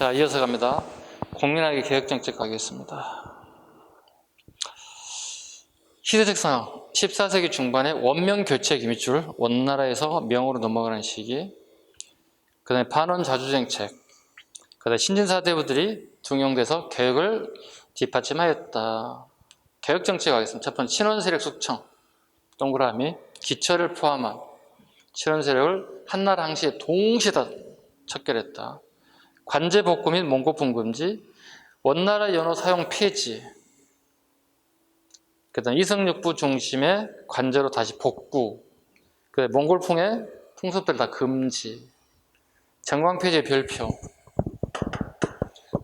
자, 이어서 갑니다. 공민학의 개혁정책 가겠습니다. 시대적상 14세기 중반에 원명 교체 기미줄, 원나라에서 명으로 넘어가는 시기, 그 다음에 반원 자주정책, 그 다음에 신진사대부들이 등용돼서 개혁을 뒷받침하였다. 개혁정책 가겠습니다. 첫 번째, 친원세력 숙청, 동그라미, 기처를 포함한 친원세력을 한나라 항시에 동시에 다 척결했다. 관제복구 및 몽고풍 금지, 원나라 연호 사용 폐지, 그 다음 이성육부 중심의 관제로 다시 복구, 그 다음 몽골풍의 풍습들 다 금지, 정광폐지의 별표.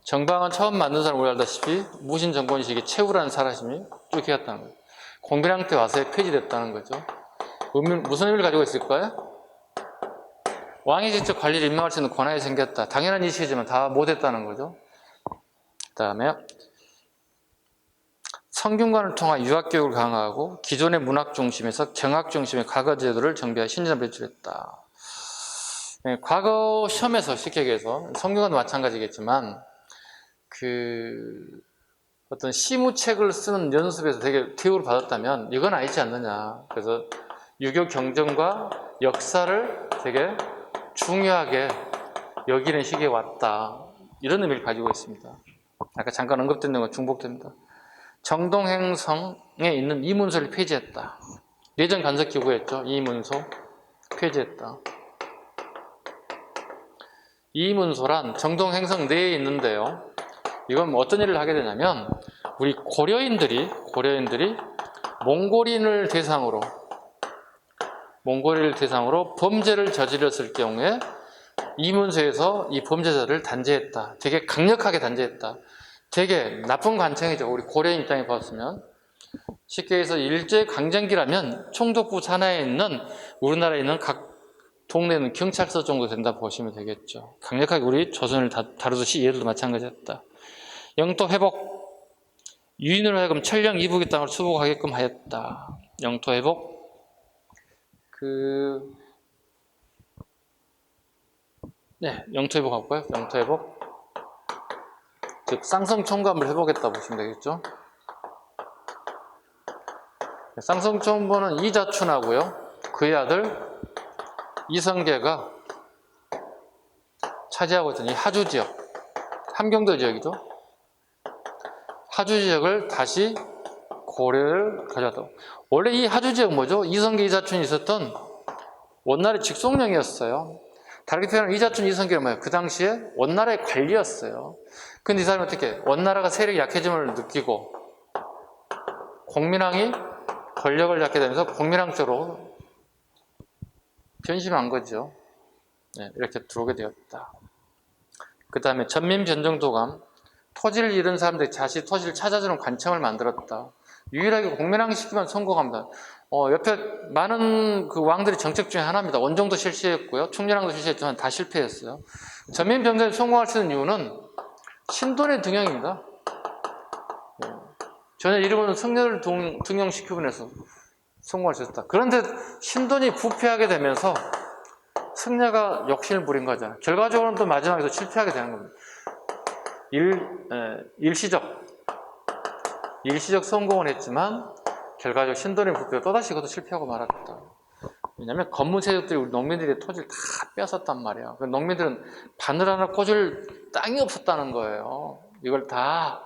정방은 처음 만든 사람 우리 알다시피 무신정권식의 최후라는 사람이 쭉 해왔다는 거예요. 공비랑 때 와서 폐지됐다는 거죠. 무슨 의미를 가지고 있을까요? 왕이 직접 관리를 임명할 수 있는 권한이 생겼다. 당연한 이식이지만 다 못했다는 거죠. 그 다음에 성균관을 통한 유학교육을 강화하고 기존의 문학 중심에서 경학 중심의 과거 제도를 정비하여 신진을 배출했다. 네, 과거 시험에서 쉽게 얘기해서 성균관도 마찬가지겠지만 어떤 시무책을 쓰는 연습에서 되게 교육을 받았다면 이건 아니지 않느냐. 그래서 유교 경전과 역사를 되게 중요하게 여기는 시기에 왔다. 이런 의미를 가지고 있습니다. 아까 잠깐 언급된 내용과 중복됩니다. 정동행성에 있는 이문소를 폐지했다. 예전 간섭기구였죠. 이문소 폐지했다. 이문소란 정동행성 내에 있는데요. 이건 어떤 일을 하게 되냐면 우리 고려인들이 몽골인을 대상으로 범죄를 저질렀을 경우에 이문소에서 이 범죄자를 단죄했다. 되게 강력하게 단죄했다. 되게 나쁜 관청이죠. 우리 고려인 입장에 봤으면. 쉽게 해서 일제강점기라면 총독부 산하에 있는 우리나라에 있는 각 동네에 있는 경찰서 정도 된다 보시면 되겠죠. 강력하게 우리 조선을 다루듯이 얘들도 마찬가지였다. 영토 회복, 유인으로 하여금 천령 이북의 땅을 수복하게끔 하였다. 영토 회복, 영토 회복하고요. 영토 회복, 즉 쌍성 총감을 회복했다 보시면 되겠죠. 쌍성 총부는 이자춘하고요, 그의 아들 이성계가 차지하고 있던 이 하주 지역, 함경도 지역이죠. 하주 지역을 다시 고려를 가져왔다. 원래 이 하주 지역 뭐죠? 이성계, 이자춘이 있었던 원나라의 직속령이었어요. 다르게 표현하면 이자춘, 이성계는 뭐예요? 그 당시에 원나라의 관리였어요. 근데 이 사람이 어떻게 원나라가 세력이 약해짐을 느끼고 공민왕이 권력을 잡게 되면서 공민왕 쪽으로 변심한 거죠. 네, 이렇게 들어오게 되었다. 그 다음에 전민변정도감, 토지를 잃은 사람들이 다시 토지를 찾아주는 관청을 만들었다. 유일하게 공민왕 시키면 성공합니다. 옆에 많은 그 왕들이 정책 중에 하나입니다. 원종도 실시했고요, 충렬왕도 실시했지만 다 실패했어요. 전민변정이 성공할 수 있는 이유는 신돈의 등용입니다. 전혀 이름은 승려를 등용시키고 해서 성공할 수 있었다. 그런데 신돈이 부패하게 되면서 승려가 욕심을 부린 거죠. 결과적으로는 또 마지막에도 실패하게 되는 겁니다. 일시적 성공을 했지만 결과적으로 신돈의 부패가 또다시 그것도 실패하고 말았다. 왜냐하면 건문 세력들이 우리 농민들의 토지를 다 뺏었단 말이에요. 농민들은 바늘 하나 꽂을 땅이 없었다는 거예요. 이걸 다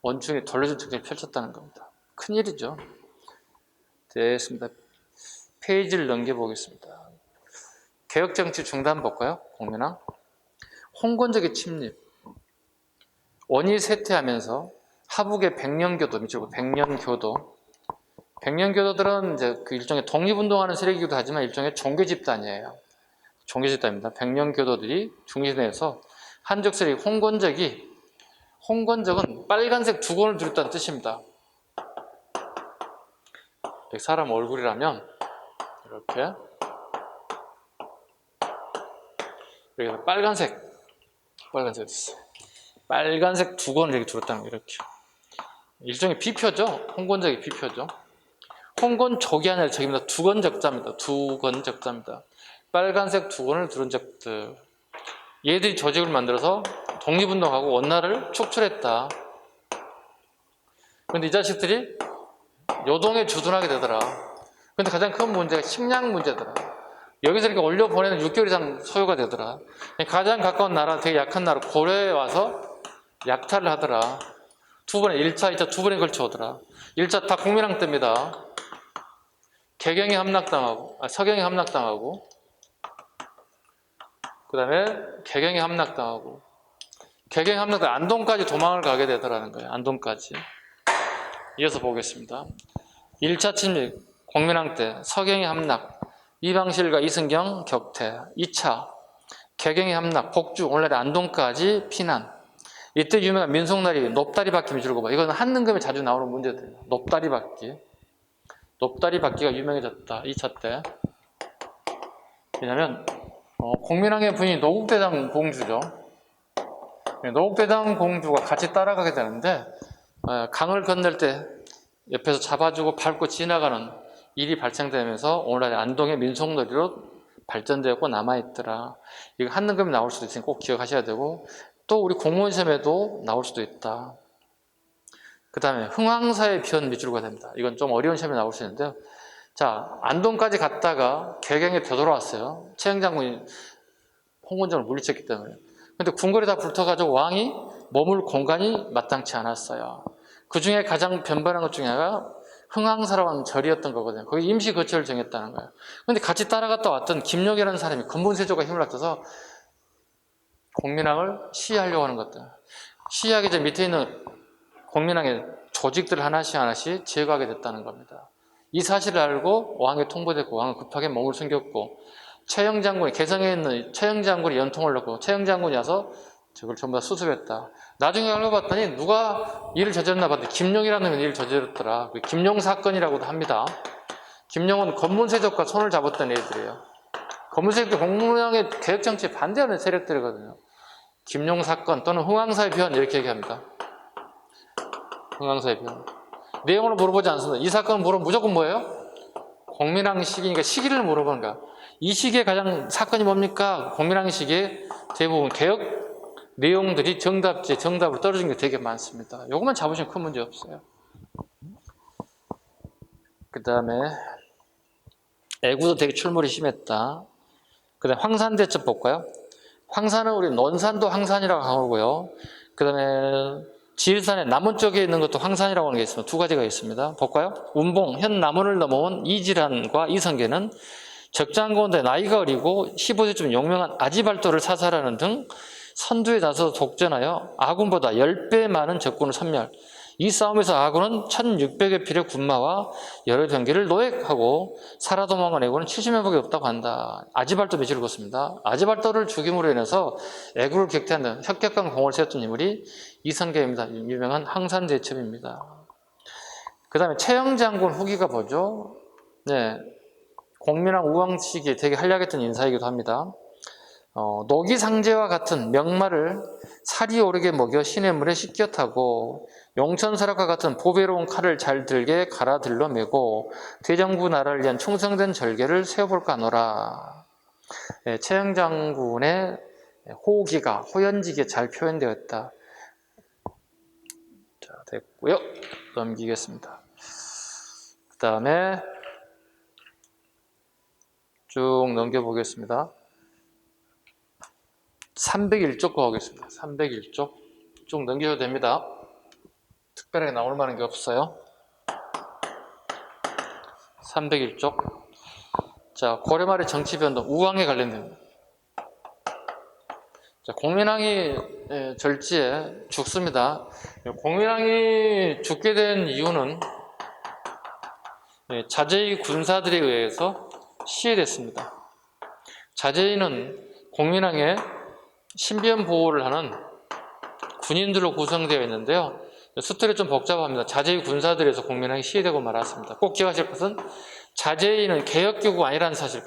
원충이 돌려준 정책을 펼쳤다는 겁니다. 큰일이죠. 됐습니다. 페이지를 넘겨보겠습니다. 개혁정치 중단 볼까요? 공민왕. 홍건적의 침입. 원이 쇠퇴하면서 하북의 백년교도, 밑으로 백년교도. 백년교도들은 이제 그 일종의 독립운동하는 세력이기도 하지만 일종의 종교집단이에요. 종교집단입니다. 백년교도들이 중심에서 한족 세력 홍건적은 빨간색 두건을 두렸다는 뜻입니다. 사람 얼굴이라면 이렇게 여기서 빨간색 있어요. 빨간색 두건을 이렇게 두렸다는 거, 이렇게. 일종의 비표죠. 홍건적의 비표죠. 홍건족이 아니라 저기입니다. 두건적자입니다. 두건적자입니다. 빨간색 두건을 두른 적들. 얘들이 조직을 만들어서 독립운동하고 원나라를 축출했다. 근데 이 자식들이 요동에 주둔하게 되더라. 근데 가장 큰 문제가 식량 문제더라. 여기서 이렇게 올려 보내는 6개월 이상 소요가 되더라. 가장 가까운 나라, 되게 약한 나라 고려에 와서 약탈을 하더라. 1차, 2차 2번에 걸쳐 오더라. 1차 다 공민왕 때입니다. 개경에 함락당하고, 서경에 함락당하고, 그 다음에 개경에 함락당하고, 개경에 함락당 안동까지 도망을 가게 되더라는 거예요. 안동까지. 이어서 보겠습니다. 1차 침입, 공민왕 때 서경에 함락, 이방실과 이승경 격퇴. 2차 개경에 함락, 폭주, 오늘날의 안동까지 피난. 이때 유명한 민속놀이 높다리 바퀴 미줄고 봐. 이건 한능금에 자주 나오는 문제들이에요. 높다리 바퀴. 높다리 바퀴가 유명해졌다. 2차 때. 왜냐면 공민왕의 부인이 노국대장 공주죠. 노국대장 공주가 같이 따라가게 되는데 강을 건널 때 옆에서 잡아주고 밟고 지나가는 일이 발생되면서 오늘날의 안동의 민속놀이로 발전되었고 남아있더라. 이거 한능금에 나올 수도 있으니 꼭 기억하셔야 되고, 또 우리 공무원 시험에도 나올 수도 있다. 그 다음에 흥왕사의 변 밑줄가 됩니다. 이건 좀 어려운 시험에 나올 수 있는데요. 자, 안동까지 갔다가 개경에 되돌아왔어요. 최영장군이 홍원정을 물리쳤기 때문에. 근데 궁궐에 다 붙어가지고 왕이 머물 공간이 마땅치 않았어요. 그 중에 가장 변발한 것 중에 하나가 흥왕사라고 하는 절이었던 거거든요. 거기 임시 거처를 정했다는 거예요. 근데 같이 따라갔다 왔던 김용이라는 사람이 근본세조가 힘을 합쳐서 공민왕을 시해하려고 하는 것들. 시해하기 전 밑에 있는 공민왕의 조직들 하나씩 하나씩 제거하게 됐다는 겁니다. 이 사실을 알고 왕에 통보됐고 왕은 급하게 몸을 숨겼고, 최영 장군이 개성에 있는 최영 장군이 연통을 넣고 최영 장군이 와서 저걸 전부 다 수습했다. 나중에 알고 봤더니 누가 일을 저질렀나 봤더니 김용이라는 놈이 일을 저질렀더라. 김용 사건이라고도 합니다. 김용은 건문세족과 손을 잡았던 애들이에요. 건문세족도 공민왕의 개혁정치에 반대하는 세력들이거든요. 김용 사건 또는 흥왕사의 변 이렇게 얘기합니다. 흥왕사의 변. 내용을 물어보지 않습니다. 이 사건을 물어보면 무조건 뭐예요? 공민왕 시기니까 시기를 물어보는 거야. 이 시기에 가장 사건이 뭡니까? 공민왕 시기에 대부분 개혁 내용들이 정답으로 떨어진 게 되게 많습니다. 이것만 잡으시면 큰 문제 없어요. 그 다음에 애구도 되게 출몰이 심했다. 그 다음에 황산대첩 볼까요? 황산은 우리 논산도 황산이라고 하고요. 그 다음에 지리산의 남원 쪽에 있는 것도 황산이라고 하는 게 있습니다. 두 가지가 있습니다. 볼까요? 운봉, 현 남원을 넘어온 이질환과 이성계는 적장가운데 나이가 어리고 15세쯤 용명한 아지발도를 사살하는 등 선두에 나서 독전하여 아군보다 10배 많은 적군을 섬멸. 이 싸움에서 아군은 1600여 필의 군마와 여러 병기를 노획하고 살아 도망간 애군은 70명밖에 없다고 한다. 아지발도 매질을 걷습니다. 아지발도를 죽임으로 인해서 애군을 격퇴하는 혁격한 공을 세웠던 인물이 이성계입니다. 유명한 황산대첩입니다. 그 다음에 최영장군 후기가 뭐죠? 네, 공민왕 우왕 시기에 되게 활약했던 인사이기도 합니다. 노기상제와 같은 명마를 살이 오르게 먹여 시냇물에 씻겨 타고 용천사락과 같은 보배로운 칼을 잘 들게 갈아 들러 매고 대정부 나라를 위한 충성된 절개를 세워볼까 하노라. 네, 최영장군의 호기가 호연지기에 잘 표현되었다. 자, 됐고요. 넘기겠습니다. 그 다음에 쭉 넘겨보겠습니다. 301쪽 거 하겠습니다. 301쪽 쭉 넘겨도 됩니다. 특별하게 나올 만한 게 없어요. 301쪽. 자, 고려 말의 정치 변동, 우왕에 관련됩니다. 자, 공민왕이 절지에 죽습니다. 공민왕이 죽게 된 이유는 자제의 군사들에 의해서 시해됐습니다. 자제인은 공민왕의 신변 보호를 하는 군인들로 구성되어 있는데요. 스토리 좀 복잡합니다. 자제의 군사들에서 공민왕이 시해되고 말았습니다. 꼭 기억하실 것은 자제인은 개혁기구가 아니라는 사실을.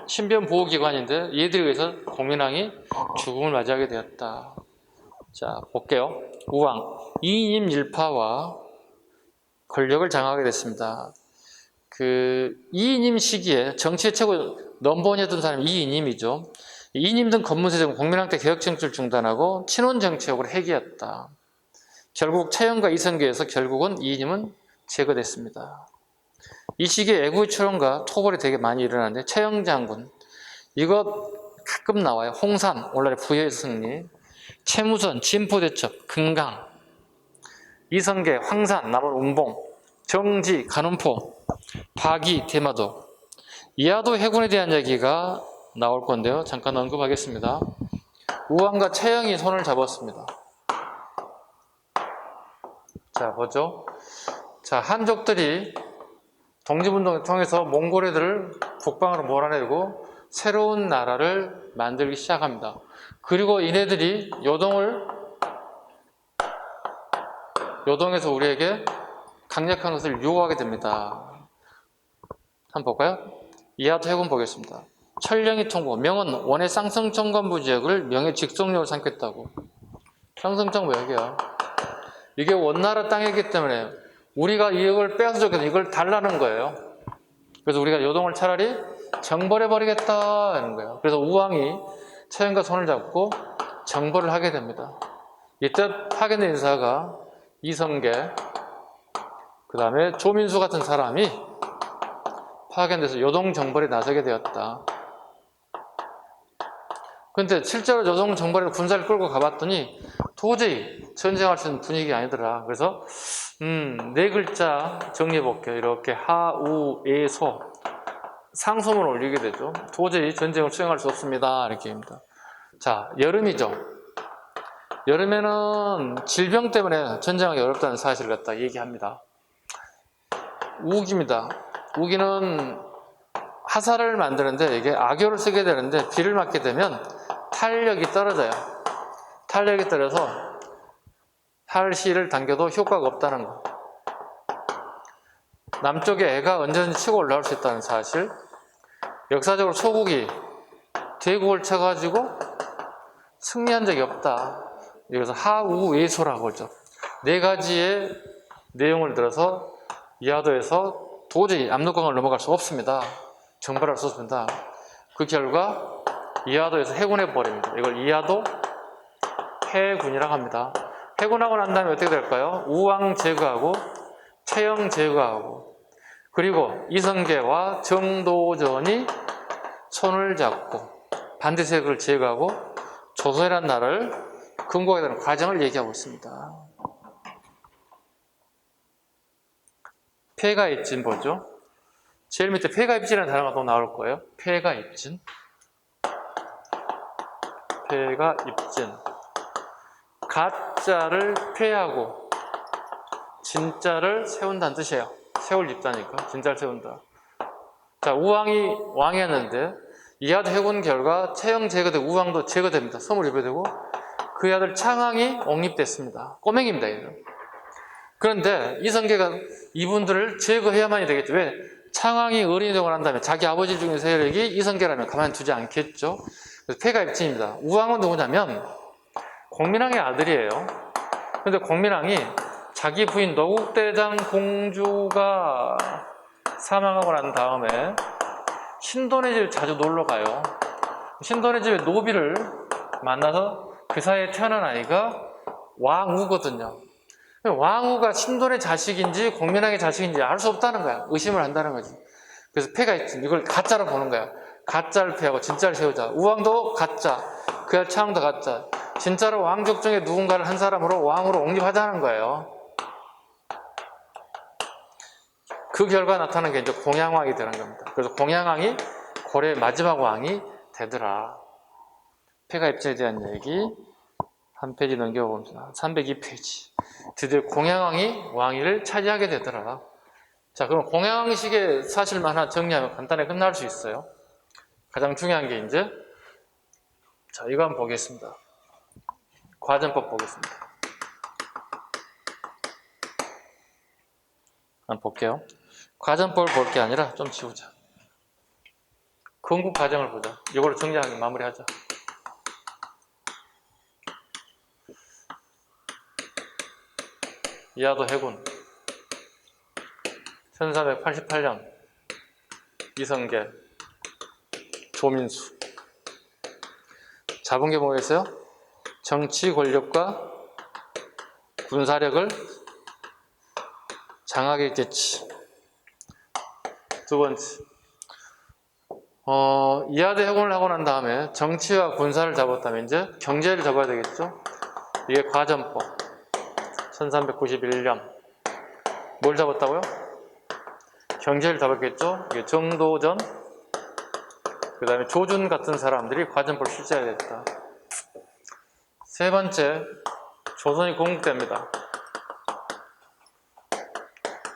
신변 보호기관인데 얘들에 의해서 공민왕이 죽음을 맞이하게 되었다. 자, 볼게요. 우왕 이인임일파와 권력을 장악하게 됐습니다. 그 이인임 시기에 정치의 최고 넘버원이었던 사람이 이인임이죠. 이님 등 건문세족은 공민왕때 개혁정치를 중단하고 친원정치적으로 회귀했다. 결국 차영과 이성계에서 결국은 이님은 제거됐습니다. 이 시기에 애국의 출현과 토벌이 되게 많이 일어나는데 차영 장군, 이거 가끔 나와요. 홍산, 오늘날의 부여의 승리, 최무선, 진포대첩, 금강, 이성계, 황산, 남원 운봉, 정지, 간원포, 박이, 대마도, 이하도 해군에 대한 이야기가 나올 건데요. 잠깐 언급하겠습니다. 우왕과 차영이 손을 잡았습니다. 자, 보죠. 자, 한족들이 독립운동을 통해서 몽골 애들을 북방으로 몰아내고 새로운 나라를 만들기 시작합니다. 그리고 이네들이 요동에서 우리에게 강력한 것을 유혹하게 됩니다. 한번 볼까요? 이하도 해군 보겠습니다. 철령이 통보, 명은 원해 쌍성정관부 지역을 명의 직속력을 삼겠다고. 쌍성정부 여기야. 이게 원나라 땅이기 때문에 우리가 이걸 빼앗아 줬거든. 이걸 달라는 거예요. 그래서 우리가 요동을 차라리 정벌해버리겠다 하는 거예요. 그래서 우왕이 차영과 손을 잡고 정벌을 하게 됩니다. 이때 파견된 인사가 이성계, 그 다음에 조민수 같은 사람이 파견돼서 요동 정벌에 나서게 되었다. 근데 실제로 요동 정벌에 군사를 끌고 가봤더니 도저히 전쟁할 수 있는 분위기가 아니더라. 그래서 네 글자 정리해볼게요. 이렇게 하우에소 상소문을 올리게 되죠. 도저히 전쟁을 수행할 수 없습니다. 이렇게 합니다. 자, 여름이죠. 여름에는 질병 때문에 전쟁하기 어렵다는 사실을 갖다 얘기합니다. 우기입니다. 우기는 화살을 만드는데 이게 악효를 쓰게 되는데 비를 맞게 되면 탄력이 떨어져요. 탄력이 떨어져서 활시를 당겨도 효과가 없다는 거. 남쪽에 애가 언제든지 치고 올라올 수 있다는 사실. 역사적으로 소국이 대국을 쳐가지고 승리한 적이 없다. 여기서 하우외소라고 하죠. 네 가지의 내용을 들어서 이하도에서 도저히 압록강을 넘어갈 수 없습니다. 정벌할 수 없습니다. 그 결과 이하도에서 해군해버립니다. 이걸 이하도 해군이라고 합니다. 해군하고 난 다음에 어떻게 될까요? 우왕 제거하고 차영 제거하고 그리고 이성계와 정도전이 손을 잡고 반드시 그걸 제거하고 조선이라는 나라를 건국하게 되는 과정을 얘기하고 있습니다. 폐가입진 보죠. 제일 밑에 폐가입진이라는 단어가 또 나올 거예요. 폐가입진. 폐가입진. 가짜를 폐하고 진짜를 세운다는 뜻이에요. 세울 입자니까 진짜를 세운다. 자, 우왕이 왕이었는데 이하도 해군 결과 차영 제거되고 우왕도 제거됩니다. 섬을 입어되고 그의 아들 창왕이 옹립됐습니다. 꼬맹입니다. 얘는. 그런데 이성계가 이분들을 제거해야만이 되겠죠. 왜? 창왕이 어린이동을 한 다음에 자기 아버지 중에 세력이 이성계라면 가만히 두지 않겠죠. 그래서 폐가입진입니다. 우왕은 누구냐면 공민왕의 아들이에요. 그런데 공민왕이 자기 부인 노국대장 공주가 사망하고 난 다음에 신돈의 집에 자주 놀러 가요. 신돈의 집에 노비를 만나서 그 사이에 태어난 아이가 왕우거든요. 왕우가 신돈의 자식인지 공민왕의 자식인지 알 수 없다는 거야. 의심을 한다는 거지. 그래서 폐가입진, 이걸 가짜로 보는 거야. 가짜를 폐하고 진짜를 세우자. 우왕도 가짜, 그야 창왕도 가짜. 진짜로 왕족 중에 누군가를 한 사람으로 왕으로 옹립하자는 거예요. 그 결과 나타난 게 이제 공양왕이 되는 겁니다. 그래서 공양왕이 고려의 마지막 왕이 되더라. 폐가입진에 대한 얘기 한 페이지 넘겨봅니다. 302페이지. 드디어 공양왕이 왕위를 차지하게 되더라. 자, 그럼 공양왕식의 사실만 하나 정리하면 간단하게 끝날 수 있어요. 가장 중요한 게 이제 자, 이거 한번 보겠습니다. 과전법 보겠습니다. 한번 볼게요. 과전법을 볼 게 아니라 좀 지우자. 건국 과정을 보자. 이걸로 정리하게 마무리하자. 이하도 해군 1488년 이성계 조민수 잡은 게 뭐가 있어요? 정치 권력과 군사력을 장악했겠지. 두 번째, 이하대 해군을 하고 난 다음에 정치와 군사를 잡았다면 이제 경제를 잡아야 되겠죠. 이게 과전법 1391년. 뭘 잡았다고요? 경제를 잡았겠죠. 이게 정도전, 그 다음에 조준 같은 사람들이 과전법을 실시해야 됐다. 세 번째, 조선이 건국됩니다.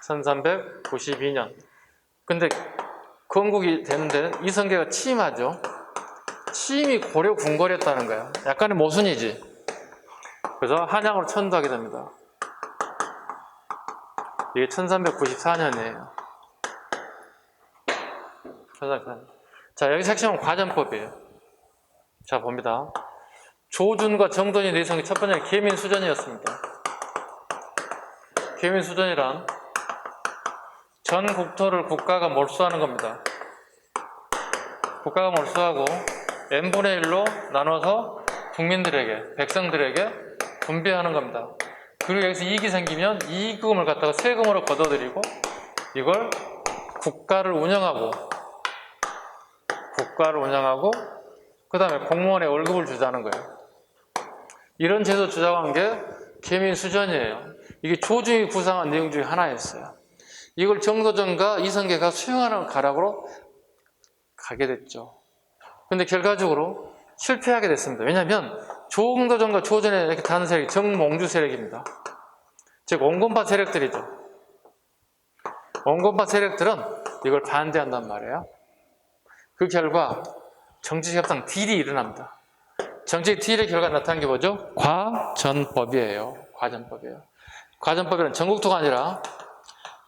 1392년. 근데 건국이 되는데 이성계가 취임하죠. 취임이 고려 궁궐이었다는 거야. 약간의 모순이지. 그래서 한양으로 천도하게 됩니다. 이게 1394년이에요. 자, 여기 핵심은 과전법이에요. 자, 봅니다. 조준과 정돈이 내성이 첫 번째는 계민수전이었습니다. 계민수전이란 전 국토를 국가가 몰수하는 겁니다. 국가가 몰수하고 n분의 1로 나눠서 국민들에게, 백성들에게 분배하는 겁니다. 그리고 여기서 이익이 생기면 이익금을 갖다가 세금으로 걷어들이고 이걸 국가를 운영하고 그 다음에 공무원의 월급을 주자는 거예요. 이런 제도 주장한 게 계민수전이에요. 이게 조중이 구상한 내용 중에 하나였어요. 이걸 정도전과 이성계가 수용하는 가락으로 가게 됐죠. 근데 결과적으로 실패하게 됐습니다. 왜냐하면 정도전과 조전에 이렇게 다른 세력이 정몽주 세력입니다. 즉 온건파 세력들이죠. 온건파 세력들은 이걸 반대한단 말이에요. 그 결과 정치협상 딜이 일어납니다. 정치 딜의 결과 나타난 게 뭐죠? 과전법이에요. 과전법이에요. 과전법이란 전국토가 아니라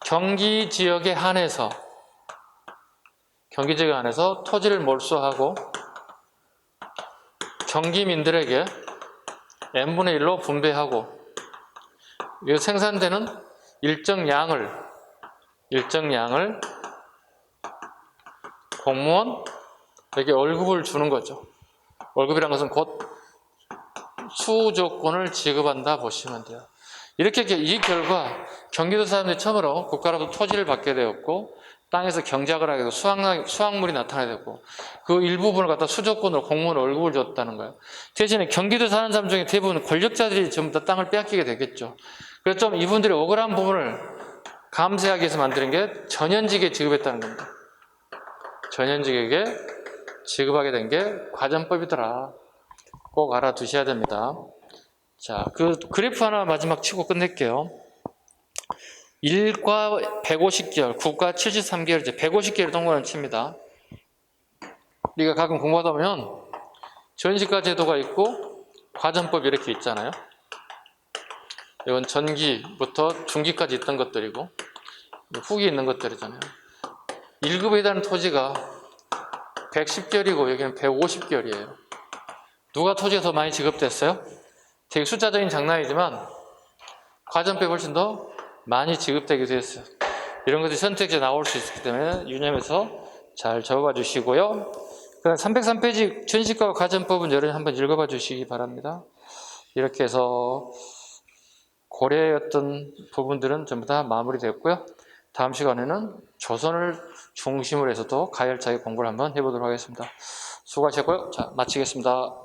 경기 지역에 한해서 토지를 몰수하고 경기민들에게 n분의 1로 분배하고 이 생산되는 일정 양을 공무원에게 월급을 주는 거죠. 월급이란 것은 곧 수조권을 지급한다 보시면 돼요. 이렇게 이 결과 경기도 사람들이 처음으로 국가로부터 토지를 받게 되었고 땅에서 경작을 하게 되고 수확물이 나타나게 되고 그 일부분을 갖다 수조권으로 공무원 월급을 줬다는 거예요. 대신에 경기도 사는 사람 중에 대부분 권력자들이 전부 다 땅을 빼앗기게 되겠죠. 그래서 좀 이분들이 억울한 부분을 감세하기 위해서 만드는 게 전현직에 지급했다는 겁니다. 전현직에게 지급하게 된 게 과전법이더라. 꼭 알아두셔야 됩니다. 자, 그 그래프 하나 마지막 치고 끝낼게요. 일과 150개월, 국가 73개월, 이제 150개월 동안을 칩니다. 우리가 가끔 공부하다 보면 전시가 제도가 있고 과전법이 이렇게 있잖아요. 이건 전기부터 중기까지 있던 것들이고 후기 있는 것들이잖아요. 1급에 해당하는 토지가 110개월이고 여기는 150개월이에요. 누가 토지가 더 많이 지급됐어요? 되게 숫자적인 장난이지만 과전법이 훨씬 더 많이 지급되기도 했어요. 이런 것들이 선택지에 나올 수 있기 때문에 유념해서 잘 적어봐 주시고요. 그다음 303페이지 전시가와 과전법은 여러분이 한번 읽어봐 주시기 바랍니다. 이렇게 해서 고려했던 부분들은 전부 다 마무리됐고요. 다음 시간에는 조선을 중심으로 해서도 가열차게 공부를 한번 해보도록 하겠습니다. 수고하셨고요. 자, 마치겠습니다.